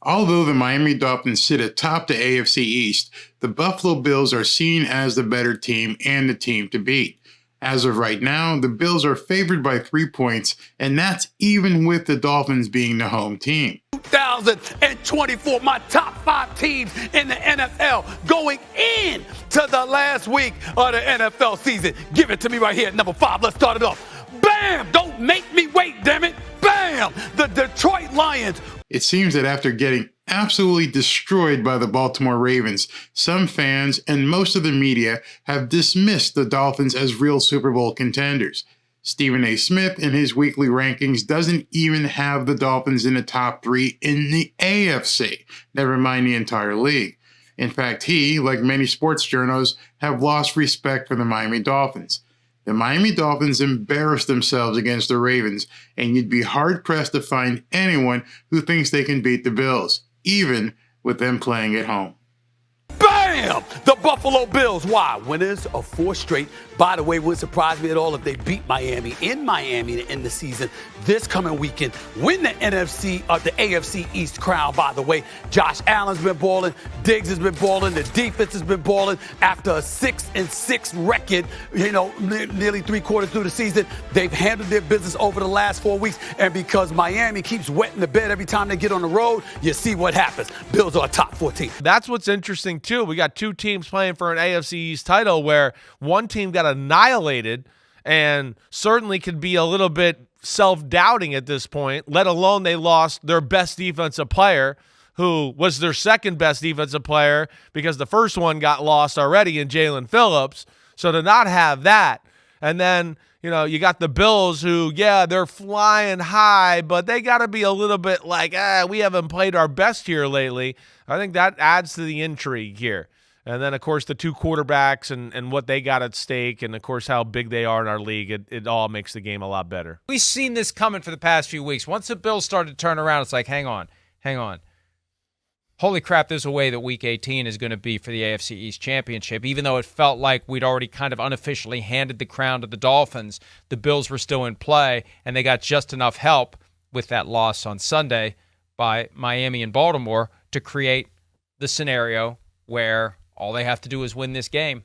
Although the Miami Dolphins sit atop the AFC East, the Buffalo Bills are seen as the better team and the team to beat. As of right now, the Bills are favored by 3 points, and that's even with the Dolphins being the home team. 2024, my top 5 teams in the NFL going in to the last week of the NFL season. Give it to me right here at number 5. Let's start it off. Bam! Don't make me wait, damn it. Bam! The Detroit Lions. It seems that after getting absolutely destroyed by the Baltimore Ravens, some fans and most of the media have dismissed the Dolphins as real Super Bowl contenders. Stephen A. Smith in his weekly rankings doesn't even have the Dolphins in the top 3 in the AFC, never mind the entire league. In fact, he, like many sports journals, have lost respect for the Miami Dolphins. The Miami Dolphins embarrassed themselves against the Ravens, and you'd be hard-pressed to find anyone who thinks they can beat the Bills, even with them playing at home. Bam! The Buffalo Bills. Why? Winners of 4 straight. By the way, it wouldn't surprise me at all if they beat Miami in Miami to end the season this coming weekend. Win the AFC East crown, by the way. Josh Allen's been balling. Diggs has been balling. The defense has been balling. After a 6-6 record, nearly 3 quarters through the season, they've handled their business over the last 4 weeks. And because Miami keeps wetting the bed every time they get on the road, you see what happens. Bills are a top 14. That's what's interesting, too. We got 2 teams playing for an AFC East title where one team got annihilated and certainly could be a little bit self-doubting at this point, let alone they lost their best defensive player, who was their second best defensive player because the first one got lost already in Jalen Phillips. So to not have that, and then, you got the Bills who, they're flying high, but they got to be a little bit like, we haven't played our best here lately. I think that adds to the intrigue here. And then, of course, the 2 quarterbacks and what they got at stake, and, of course, how big they are in our league, it all makes the game a lot better. We've seen this coming for the past few weeks. Once the Bills started to turn around, it's like, hang on. Holy crap, there's a way that Week 18 is going to be for the AFC East Championship. Even though it felt like we'd already kind of unofficially handed the crown to the Dolphins, the Bills were still in play, and they got just enough help with that loss on Sunday by Miami and Baltimore to create the scenario where all they have to do is win this game,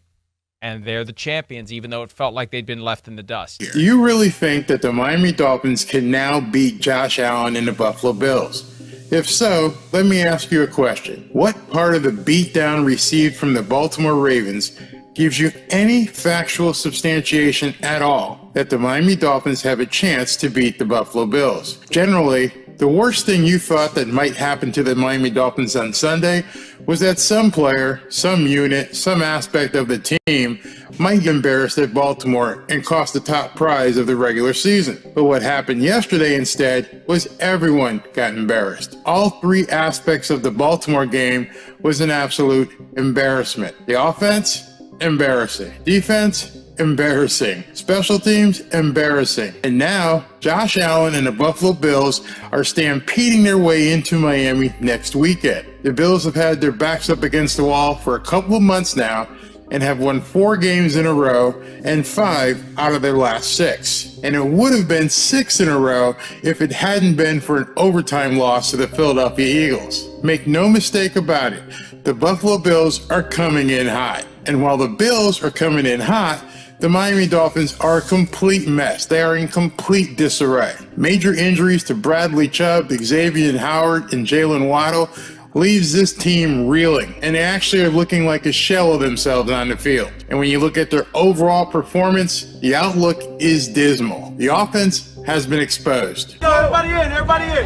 and they're the champions, even though it felt like they'd been left in the dust. Do you really think that the Miami Dolphins can now beat Josh Allen and the Buffalo Bills? If so, let me ask you a question. What part of the beatdown received from the Baltimore Ravens gives you any factual substantiation at all that the Miami Dolphins have a chance to beat the Buffalo Bills? Generally, the worst thing you thought that might happen to the Miami Dolphins on Sunday was that some player, some unit, some aspect of the team might get embarrassed at Baltimore and cost the top prize of the regular season. But what happened yesterday instead was everyone got embarrassed. All 3 aspects of the Baltimore game was an absolute embarrassment. The offense, embarrassing. Defense, embarrassing. Special teams, embarrassing. And now, Josh Allen and the Buffalo Bills are stampeding their way into Miami next weekend. The Bills have had their backs up against the wall for a couple of months now and have won 4 games in a row and 5 out of their last 6. And it would have been 6 in a row if it hadn't been for an overtime loss to the Philadelphia Eagles. Make no mistake about it, the Buffalo Bills are coming in hot. And while the Bills are coming in hot, the Miami Dolphins are a complete mess. They are in complete disarray. Major injuries to Bradley Chubb, Xavier Howard, and Jalen Waddle leaves this team reeling, and they actually are looking like a shell of themselves on the field. And when you look at their overall performance, the outlook is dismal. The offense has been exposed. Everybody in, everybody in.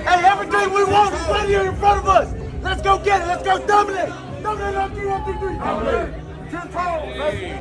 Hey, everything we want is right here in front of us. Let's go get it. Let's go dominate. Dominate on 3, 1, 2, 3. Dominate.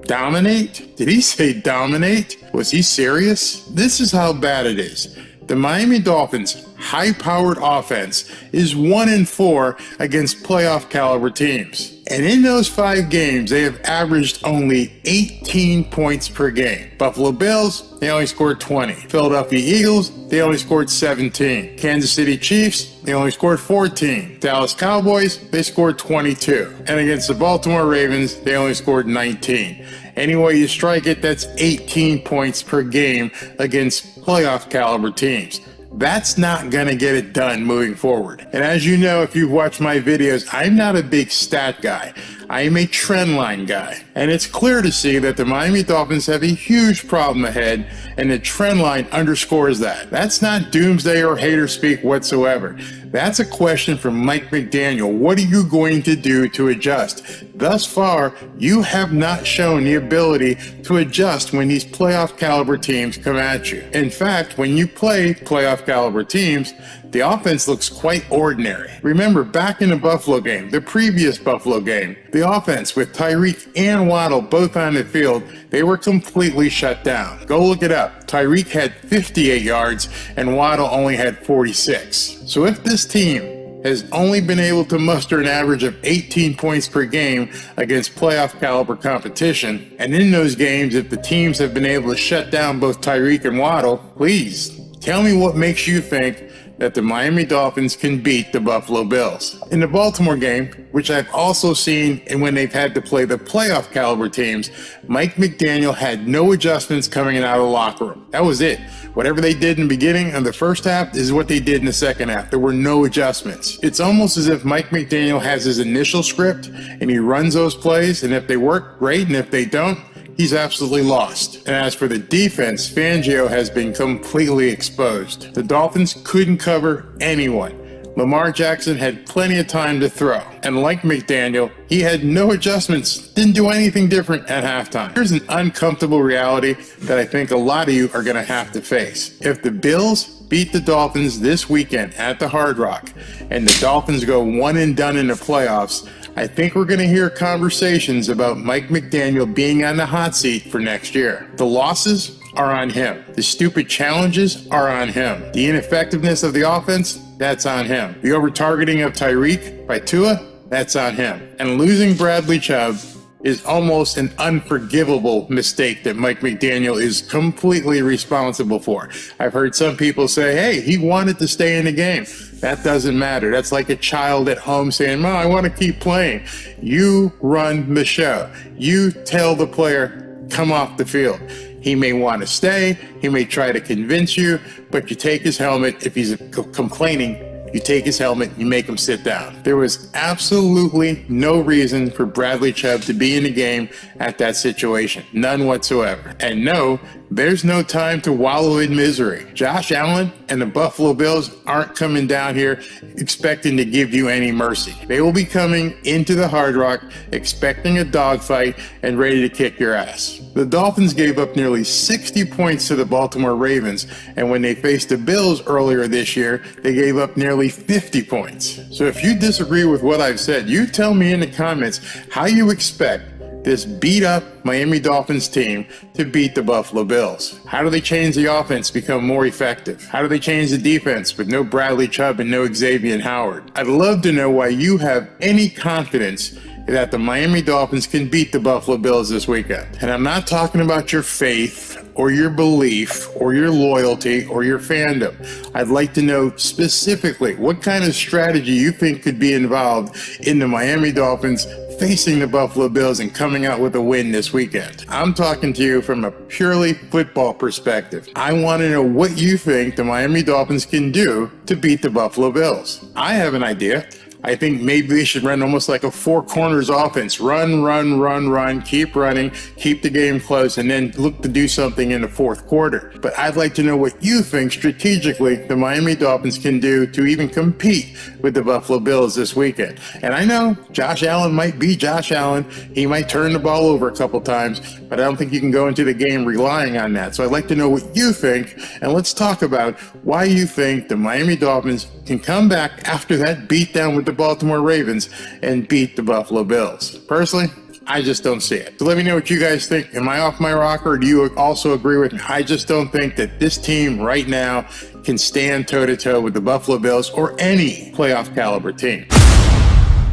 Dominate? Did he say dominate? Was he serious? This is how bad it is. The Miami Dolphins' high-powered offense is 1-4 against playoff caliber teams. And in those 5 games, they have averaged only 18 points per game. Buffalo Bills, they only scored 20. Philadelphia Eagles, they only scored 17. Kansas City Chiefs, they only scored 14. Dallas Cowboys, they scored 22. And against the Baltimore Ravens, they only scored 19. Any way you strike it, that's 18 points per game against playoff caliber teams. That's not going to get it done moving forward. And as you know, if you've watched my videos, I'm not a big stat guy. I am a trend line guy. And it's clear to see that the Miami Dolphins have a huge problem ahead, and the trend line underscores that. That's not doomsday or hater speak whatsoever. That's a question from Mike McDaniel. What are you going to do to adjust? Thus far, you have not shown the ability to adjust when these playoff caliber teams come at you. In fact, when you play playoff caliber teams, the offense looks quite ordinary. Remember, back in the Buffalo game, the previous Buffalo game, the offense with Tyreek and Waddle both on the field, they were completely shut down. Go look it up. Tyreek had 58 yards and Waddle only had 46. So if this team has only been able to muster an average of 18 points per game against playoff caliber competition, and in those games, if the teams have been able to shut down both Tyreek and Waddle, please tell me what makes you think that the Miami Dolphins can beat the Buffalo Bills. In the Baltimore game, which I've also seen and when they've had to play the playoff caliber teams, Mike McDaniel had no adjustments coming out of the locker room. That was it. Whatever they did in the beginning of the first half is what they did in the second half. There were no adjustments. It's almost as if Mike McDaniel has his initial script and he runs those plays, and if they work, great, and if they don't, he's absolutely lost. And as for the defense, Fangio has been completely exposed. The Dolphins couldn't cover anyone. Lamar Jackson had plenty of time to throw. And like McDaniel, he had no adjustments, didn't do anything different at halftime. Here's an uncomfortable reality that I think a lot of you are going to have to face. If the Bills beat the Dolphins this weekend at the Hard Rock, and the Dolphins go one and done in the playoffs, I think we're going to hear conversations about Mike McDaniel being on the hot seat for next year. The losses are on him. The stupid challenges are on him. The ineffectiveness of the offense, that's on him. The over-targeting of Tyreek by Tua, that's on him. And losing Bradley Chubb is almost an unforgivable mistake that Mike McDaniel is completely responsible for. I've heard some people say, hey, he wanted to stay in the game. That doesn't matter. That's like a child at home saying, Mom, I want to keep playing. You run the show. You tell the player, come off the field. He may want to stay. He may try to convince you, but you take his helmet. If he's complaining, you take his helmet, you make him sit down. There was absolutely no reason for Bradley Chubb to be in the game at that situation. None whatsoever. And no, there's no time to wallow in misery. Josh Allen and the Buffalo Bills aren't coming down here expecting to give you any mercy. They will be coming into the Hard Rock expecting a dogfight and ready to kick your ass. The Dolphins gave up nearly 60 points to the Baltimore Ravens, and when they faced the Bills earlier this year, they gave up nearly 50 points. So if you disagree with what I've said, you tell me in the comments how you expect this beat up Miami Dolphins team to beat the Buffalo Bills. How do they change the offense to become more effective? How do they change the defense with no Bradley Chubb and no Xavier Howard? I'd love to know why you have any confidence that the Miami Dolphins can beat the Buffalo Bills this weekend. And I'm not talking about your faith or your belief or your loyalty or your fandom. I'd like to know specifically what kind of strategy you think could be involved in the Miami Dolphins facing the Buffalo Bills and coming out with a win this weekend. I'm talking to you from a purely football perspective. I want to know what you think the Miami Dolphins can do to beat the Buffalo Bills. I have an idea. I think maybe they should run almost like a four corners offense. Run, run, run, run, keep running, keep the game close, and then look to do something in the fourth quarter. But I'd like to know what you think strategically the Miami Dolphins can do to even compete with the Buffalo Bills this weekend. And I know Josh Allen might be Josh Allen. He might turn the ball over a couple times, but I don't think you can go into the game relying on that. So I'd like to know what you think, and let's talk about why you think the Miami Dolphins can come back after that beatdown with the Baltimore Ravens and beat the Buffalo Bills. Personally, I just don't see it. So let me know what you guys think. Am I off my rocker, or do you also agree with me? I just don't think that this team right now can stand toe-to-toe with the Buffalo Bills or any playoff caliber team.